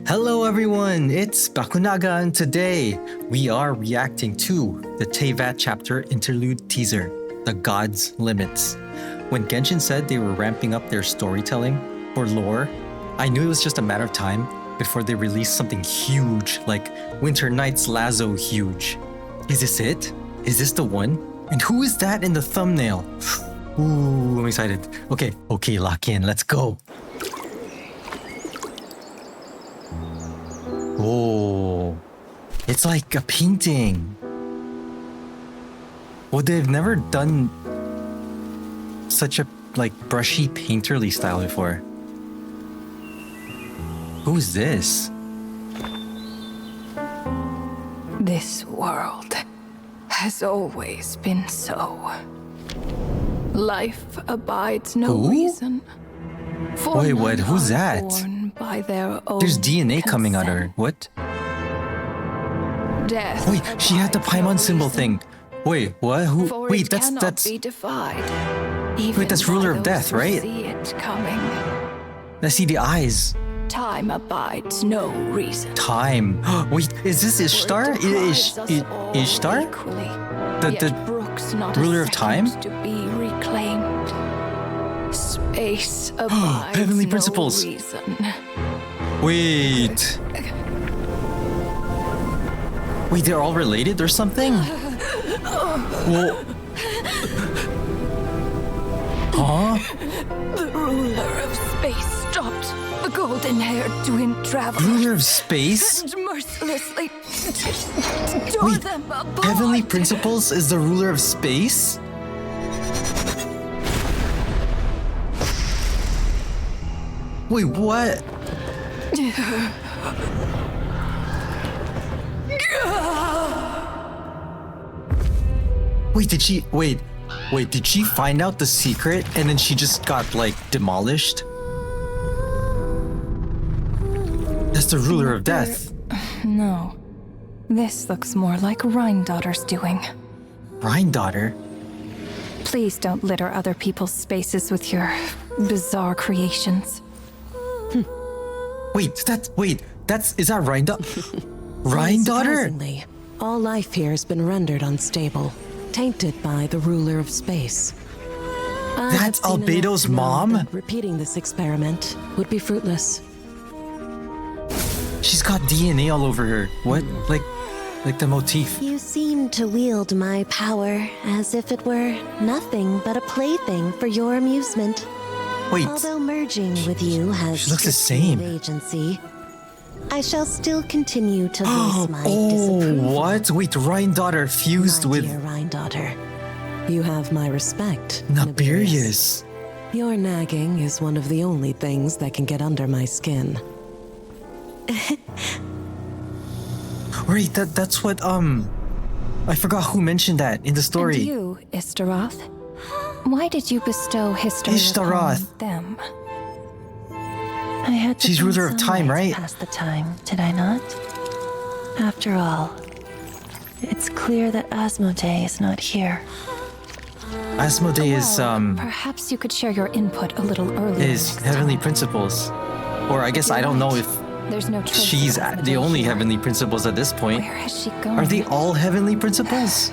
Hello everyone, it's Bakunaga and today we are reacting to the Teyvat chapter interlude teaser, The God's Limits. When Genshin said they were ramping up their storytelling for lore, I knew it was just a matter of time before they released something huge like Winter Night's Lazo huge. Is this it? Is this the one? And who is that in the thumbnail? Ooh, I'm excited. Okay, lock in, let's go. Oh, it's like a painting. Well, they've never done such a brushy painterly style before. Who's this? This world has always been so. Life abides no reason. For Wait, what? none Who's are that? born by their own There's DNA coming out of her. consent. What? Death Wait, she had the abides Paimon no symbol reason, thing. Wait, what? Who? for Wait, it that's cannot be defied, even that's by ruler of those death, who right? See it coming. I see the eyes. Time abides no reason. Time. Wait, is this Ishtar? Ishtar? The ruler of time? To be reclaimed. Space abides Heavenly no principles. reason. Wait. Wait, they're all related or something? Well. Huh? The ruler of space stopped the golden-haired twin traveler Ruler of space? and mercilessly tore Wait, them apart. Heavenly Principles is the ruler of space? Wait, what? Wait, did she find out the secret and then she just got demolished? That's the ruler of death. No. This looks more like Rhine-daughter's doing. Rhine-daughter? Please don't litter other people's spaces with your bizarre creations. Is that Rhine-daughter? Rhine-daughter? Surprisingly, all life here has been rendered unstable, tainted by the ruler of space. That's Albedo's mom? Repeating this experiment would be fruitless. She's got DNA all over her. What? Like the motif. You seem to wield my power as if it were nothing but a plaything for your amusement. Wait, Although merging with you has she looks the stripped me of same. agency, I shall still continue to voice my oh, disapproval. what? Wait, Rhine-daughter fused My with dear Rhine-daughter, you have my respect. Nabirius. Your nagging is one of the only things that can get under my skin. Wait, that's what, I forgot who mentioned that in the story. And you, Ishtaroth? Why did you bestow history Ishtaroth. upon them? I had to She's find ruler of some time, way right? to pass the time, did I not? After all, it's clear that Asmodee is not here. Asmodee is, Perhaps you could share your input a little earlier is next Heavenly time. Principles. Or I guess I don't know if There's no trace she's of Asmodee the only here. Heavenly Principles at this point. Where has she gone? Are they all Heavenly Principles?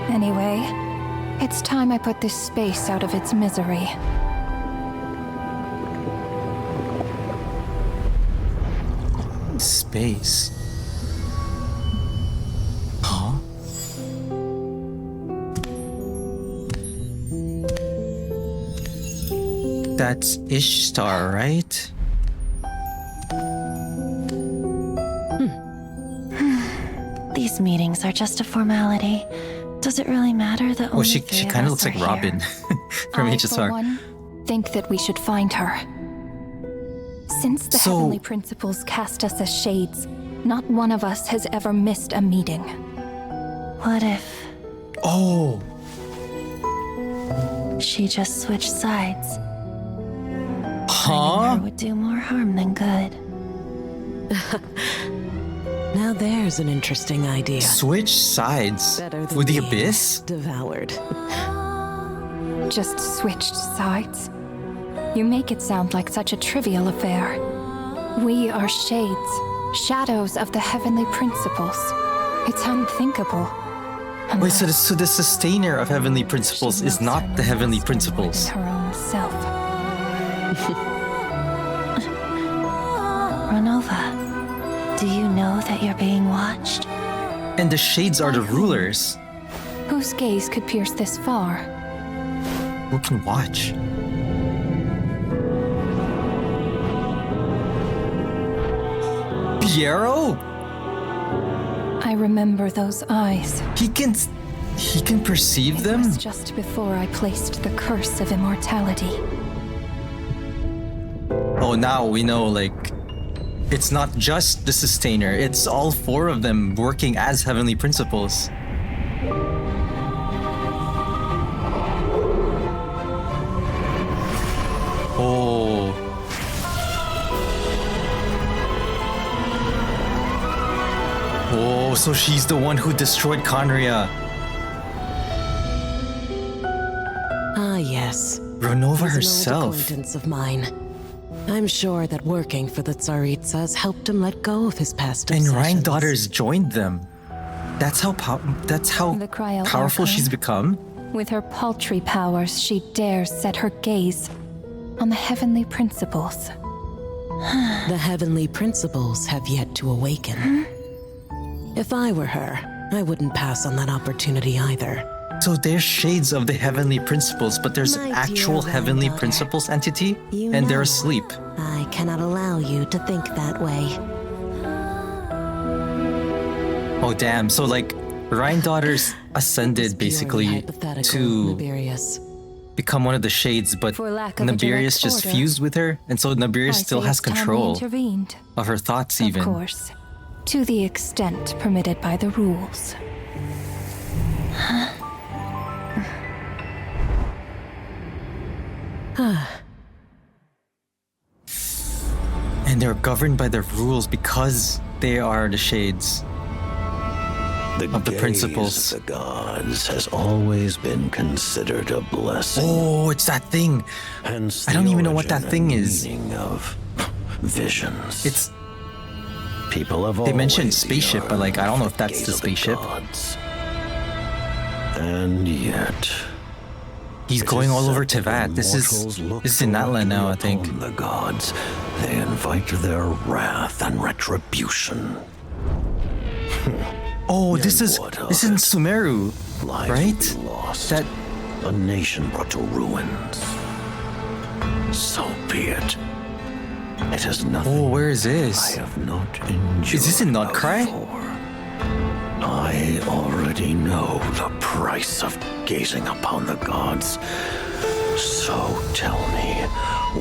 Anyway, it's time I put this space out of its misery. Space. Huh? That's Ishtar, right? These meetings are just a formality. Does it really matter that Oh, only she three of kind of us looks like are Robin here? from I, for HSR. one, think that we should find her. Since the So- Heavenly Principles cast us as shades, not one of us has ever missed a meeting. What if Oh, she just switched sides? huh? Her would do more harm than good. Now there's an interesting idea. Switch sides Better than with the being abyss? devoured. Just switched sides. You make it sound like such a trivial affair. We are shades, shadows of the heavenly principles. It's unthinkable. Wait, so the sustainer of heavenly principles is not the heavenly principles. Her own self. Renova, do you know that you're being watched? And the shades are the rulers. Whose gaze could pierce this far? Who can watch? Piero? I remember those eyes. He can perceive It them? was just before I placed the curse of immortality. Oh, now we know, like, it's not just the sustainer, it's all four of them working as heavenly principles. Oh. Oh, so she's the one who destroyed Conria. Ah, yes. Renova He's an old herself. acquaintance of mine. I'm sure that working for the Tsaritsas helped him let go of his past And obsessions. Rhine daughters joined them. That's how The Cryo powerful Archon. she's become. With her paltry powers, she dares set her gaze on the heavenly principles. The heavenly principles have yet to awaken. If I were her, I wouldn't pass on that opportunity either. So there's shades of the heavenly principles, but there's My an dear actual Rhine heavenly daughter, principles entity, you and they're know asleep. I cannot allow you to think that way. Oh damn! So like, Rhine daughters It's ascended purely basically hypothetical, to Nibirius. become one of the shades, but For lack of a Nibirius direct just order, fused with her, and so Nibirius I still say has it's time we control intervened. of her thoughts even. Of course, to the extent permitted by the rules. And they're governed by the rules because they are the shades. Of the gaze principles. of the gods has always been considered a blessing. Oh, it's that thing. Hence I don't the even know what that origin thing and is. meaning of visions. It's People have they mentioned always spaceship, but like I don't know if that's gaze the of spaceship. gods. And yet, He's it going is all over said that Teyvat. This mortals is look Natlan now, I think. upon the gods, they invite their wrath and retribution. Oh, this And is what of in it? Sumeru, Lives right? will be lost. That A nation brought to ruins. So be it. It is nothing oh, where is I this? have not endured. Is this in Nodcry? before. I already know the price of gazing upon the gods. So tell me,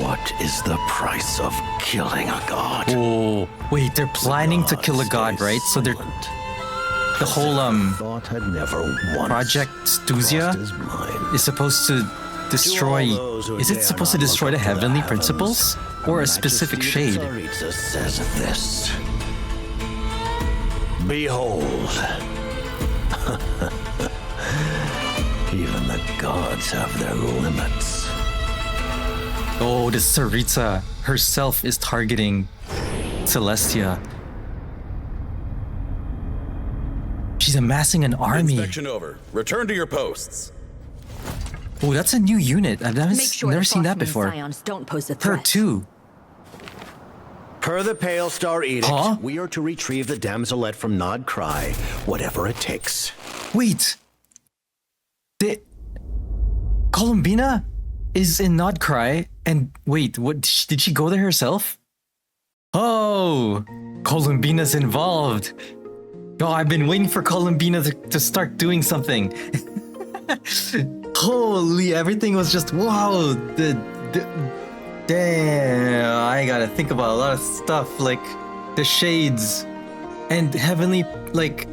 what is the price of killing a god? Oh, wait, they're planning to kill a god, right? So they're the whole Thought had never once Project Stuzia crossed his mind. is supposed to destroy. To all those who Is it dare supposed to not destroy the look up to heavenly heavens, principles Her or a specific Majesty shade? the Tsaritsa says this. Behold. Even the gods have their limits. Oh, the Tsaritsa herself is targeting Celestia. She's amassing an army. Inspection over. Return to your posts. Oh, that's a new unit. I've never, Make sure never the seen that Frostmourne before. Scions don't pose a Her threat. too. Per the Pale Star Edict, Huh? we are to retrieve the Dameslette from Nod Cry, whatever it takes. Wait. The Columbina is in Nodcry, and wait, what? Did she go there herself? Oh, Columbina's involved. Oh, I've been waiting for Columbina to start doing something. Holy, everything was just wow. Damn, I gotta think about a lot of stuff like the shades and heavenly. Like,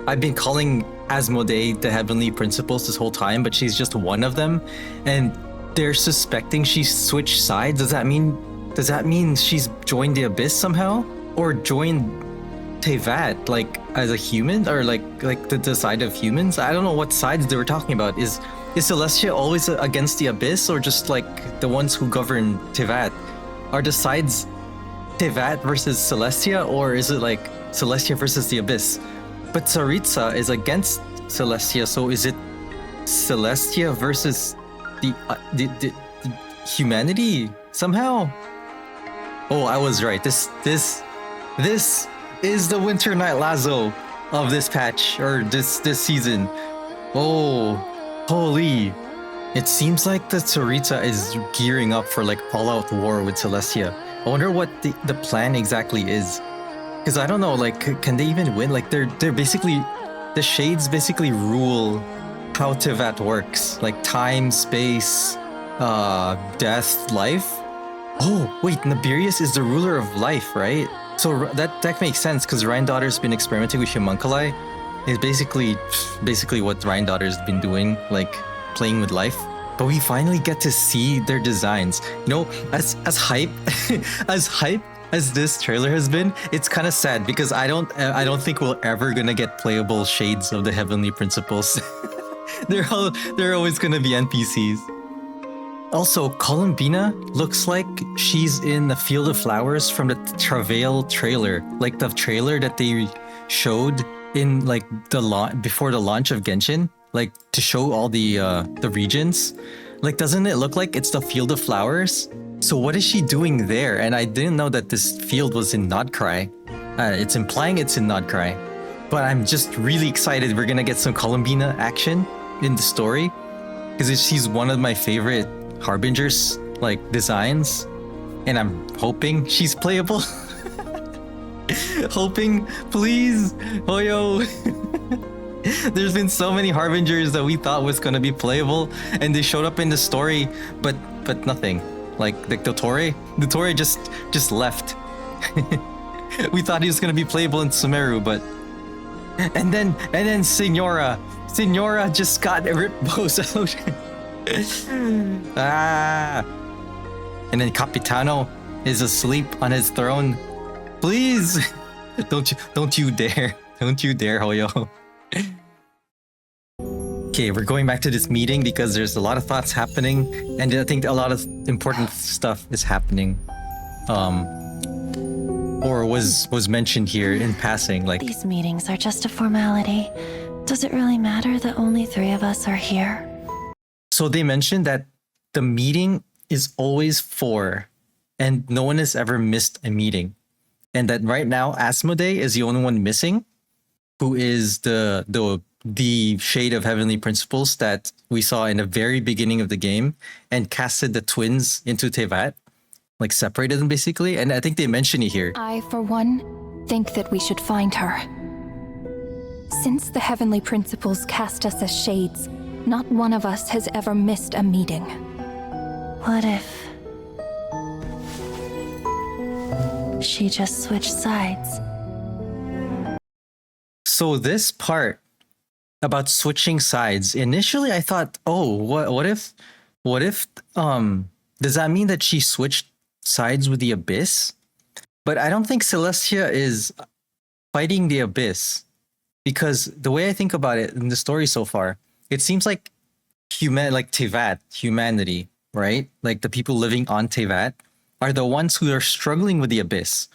I've been calling Asmodee the heavenly principles this whole time, but she's just one of them, and they're suspecting she switched sides. Does that mean she's joined the Abyss somehow, or joined Teyvat like as a human, or like the side of humans? I don't know what sides they were talking about. Is Celestia always against the Abyss, or just like the ones who govern Teyvat? Are the sides Teyvat versus Celestia, or is it like Celestia versus the Abyss? But Tsaritsa is against Celestia, so is it Celestia versus the humanity somehow? Oh, I was right. This is the Winter Night Lazo of this patch, or this season. Oh, holy. It seems like the Tsaritsa is gearing up for like all-out war with Celestia. I wonder what the plan exactly is. Because I don't know, like, can they even win? Like, they're basically, the Shades basically rule how Teyvat works. Like, time, space, death, life. Oh, wait, Nabirius is the ruler of life, right? So that makes sense, because Rhine-Daughter's been experimenting with Homunculus. It's basically what Rhine-Daughter's been doing, like, playing with life. But we finally get to see their designs. You know, as hype as this trailer has been, it's kind of sad because I don't think we're ever gonna get playable shades of the Heavenly Principles. they're always gonna be NPCs. Also, Columbina looks like she's in the Field of Flowers from the Travail trailer, like the trailer that they showed in like before the launch of Genshin, like to show all the regions. Like, doesn't it look like it's the Field of Flowers? So what is she doing there? And I didn't know that this field was in Nodcry. It's implying it's in Nodcry. But I'm just really excited we're gonna get some Columbina action in the story. Because she's one of my favorite Harbingers, like, designs. And I'm hoping she's playable. Hoping, please, Hoyo. There's been so many Harbingers that we thought was gonna be playable. And they showed up in the story, but nothing. Like the Dottore just left. We thought he was gonna be playable in Sumeru, but and then Signora just got ripped both out. And then Capitano is asleep on his throne. Please, don't you dare, Hoyo. Okay, we're going back to this meeting because there's a lot of thoughts happening, and I think a lot of important stuff is happening, or was mentioned here in passing. Like, These meetings are just a formality. Does it really matter that only 3 of us are here? so they mentioned that the meeting is always 4, and no one has ever missed a meeting, and that right now Asmodee is the only one missing, who is the shade of Heavenly Principles that we saw in the very beginning of the game and casted the twins into Teyvat, like separated them basically. And I think they mention it here. I, for one, think that we should find her. Since the Heavenly Principles cast us as shades, not one of us has ever missed a meeting. What if she just switched sides? So this part about switching sides, initially I thought, oh, what if does that mean that she switched sides with the Abyss? But I don't think Celestia is fighting the Abyss, because the way I think about it in the story so far, it seems like Teyvat, humanity, right? Like the people living on Teyvat are the ones who are struggling with the Abyss.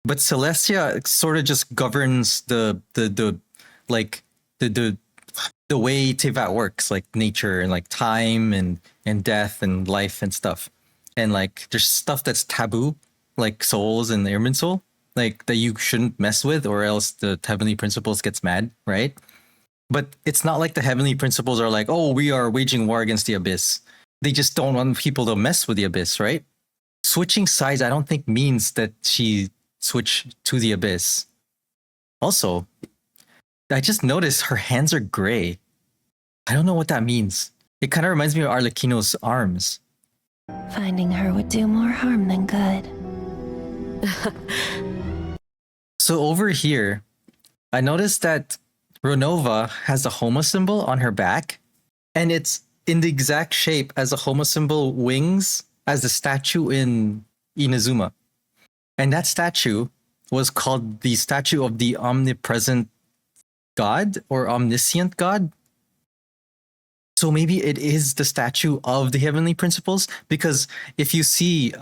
But Celestia sort of just governs the way Teyvat works, like nature and like time and death and life and stuff. And like there's stuff that's taboo, like souls and Airman Soul, like that you shouldn't mess with, or else the Heavenly Principles gets mad, right? But it's not like the Heavenly Principles are like, oh, we are waging war against the Abyss. They just don't want people to mess with the Abyss, right? Switching sides, I don't think means that she switched to the Abyss. Also, I just noticed her hands are gray. I don't know what that means. It kind of reminds me of Arlecchino's arms. Finding her would do more harm than good. So over here, I noticed that Renova has a Homo symbol on her back, and it's in the exact shape as a Homo symbol wings as the statue in Inazuma. And that statue was called the statue of the omnipresent God or omniscient God. So maybe it is the statue of the Heavenly Principles, because if you see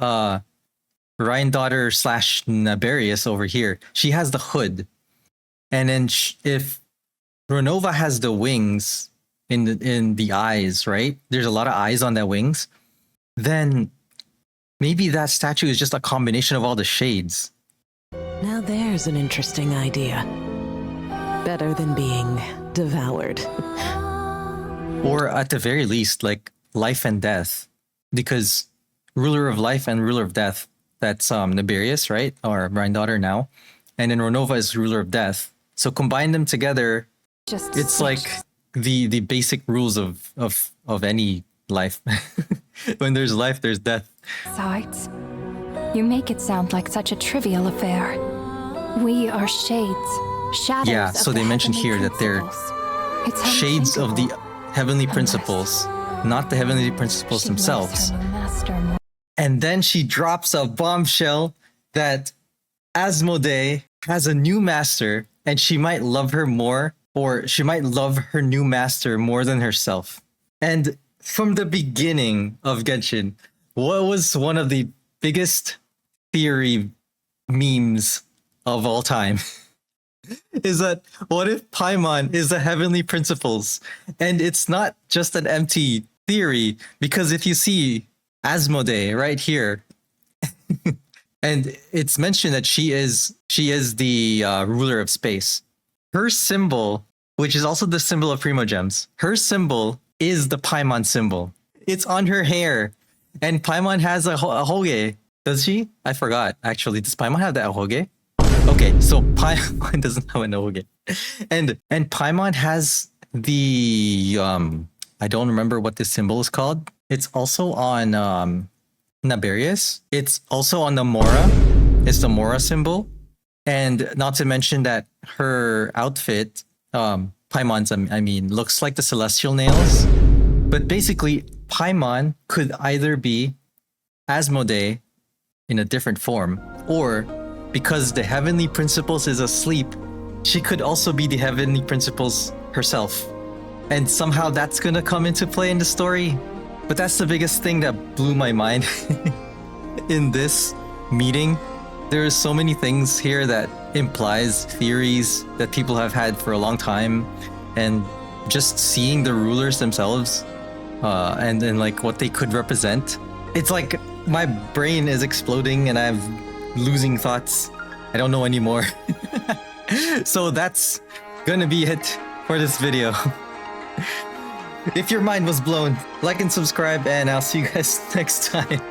Daughter slash Naberius over here, she has the hood. And then if Renova has the wings in the eyes, right? There's a lot of eyes on that wings. Then maybe that statue is just a combination of all the shades. Now there's an interesting idea. Better than being devoured. Or at the very least, like life and death. Because ruler of life and ruler of death, that's Naberius, right? Or Daughter now. And then Renova is ruler of death. So combine them together, it's like the basic rules of any life. When there's life, there's death. Besides, you make it sound like such a trivial affair. We are shades, shadows. Yeah, so they mentioned here that they're shades of the heavenly principles, not the heavenly principles themselves. And then she drops a bombshell that Asmodee has a new master, and she might love her more, or she might love her new master more than herself. And from the beginning of Genshin, what was one of the biggest theory memes of all time is that what if Paimon is the heavenly principles? And it's not just an empty theory, because if you see Asmodee right here, and it's mentioned that she is the ruler of space. Her symbol, which is also the symbol of Primogems, her symbol is the Paimon symbol. It's on her hair. And Paimon has a hoge. Does she? I forgot, actually. Does Paimon have the hoge? Okay, so Paimon doesn't have an hoge. And Paimon has the... I don't remember what this symbol is called. It's also on Naberius. It's also on the Mora. It's the Mora symbol. And not to mention that her outfit, Paimon's, looks like the celestial nails. But basically, Paimon could either be Asmodee in a different form, or because the heavenly principles is asleep, she could also be the heavenly principles herself. And somehow that's gonna come into play in the story. But that's the biggest thing that blew my mind in this meeting. There are so many things here that implies theories that people have had for a long time, and just seeing the rulers themselves and then like what they could represent. It's like my brain is exploding and I'm losing thoughts. I don't know anymore. So that's gonna be it for this video. If your mind was blown, like and subscribe, and I'll see you guys next time.